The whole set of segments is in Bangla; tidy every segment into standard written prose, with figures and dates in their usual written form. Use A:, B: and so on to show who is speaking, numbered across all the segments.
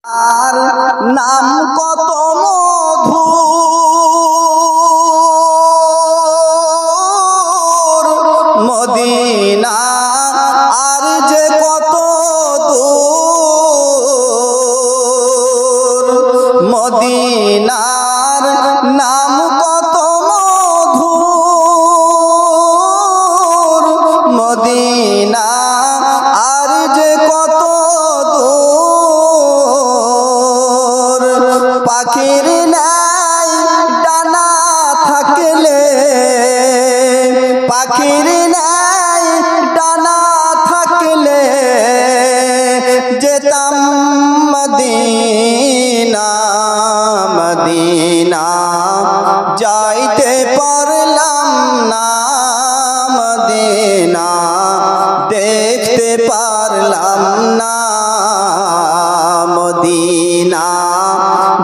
A: আর নাম কত মধুর মদিনা আর যে কত দূর মদিনার নাম কত মধুর মদিনা আর যে কত দূর পাখির নাই ডানা থাকলে পাখির নাই ডানা থাকলে যেতাম মদিনা মদিনা যাইতে পারলাম না মদিনা দেখতে পারলাম না মদিনা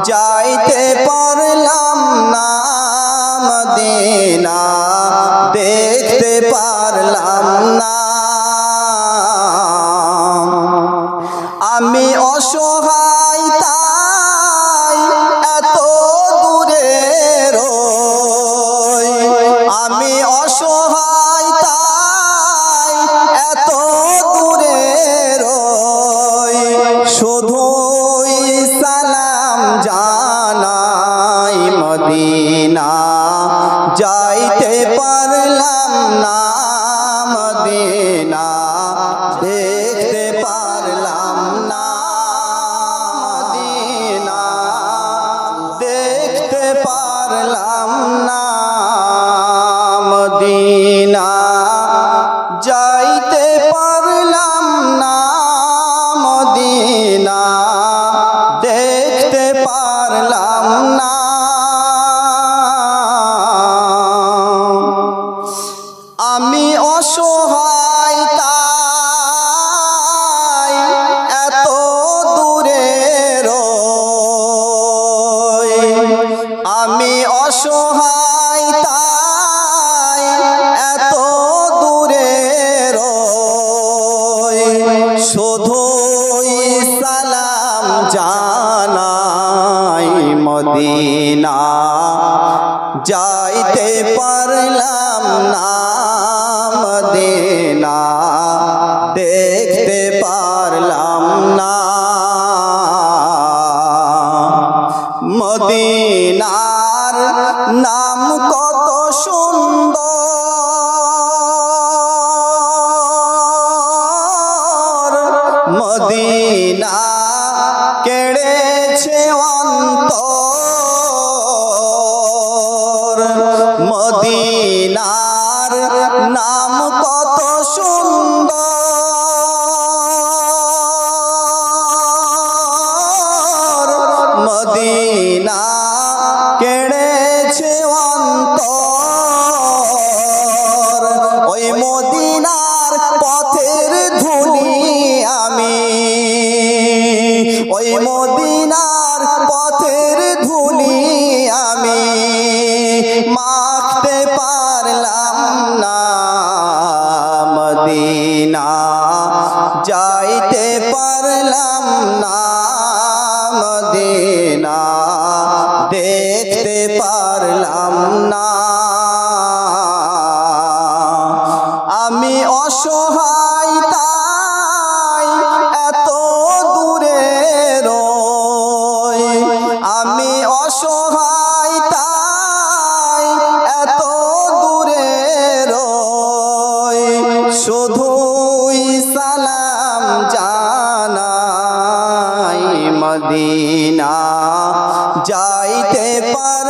A: যাইতে পারলাম না মদিনা দেখতে পারলাম না আমি অসহায় তাই এত দূরে রই আমি অসহায় তাই এত দূরে রই শুধুই সালাম জানাই মদিনা যাইতে পারলাম না মদিনা দেখতে পারলাম না মদিনা দেখতে পারলাম না মদিনা যাইতে পারলাম না মদিনা দেখতে পারলাম না আমি অসহায় তাই এত দূরে রই আমি অসহায় তাই এত দূরে রই শুধুই সালাম জানাই মদিনা যাইতে পারলাম না মদিনা দেখতে পারলাম না মদিনার নাম কত সুন্দর মদিনা কেড়েছে অন্তর মদিনার নাম কত সুন্দর মদিনা কেড়েছে অন্তর ওই মদিনার পথের ধুলি আমি ওই মদিনার পথের ধুলি আমি মাখতে পারলাম না মদিনা যাইতে পারলাম না মদিনা দেখতে পারলাম না আমি অসহায় তাই এত দূরে রই আমি অসহায় তাই এত দূরে রই শুধুই সালাম জানাই মদিনা যাইতে পার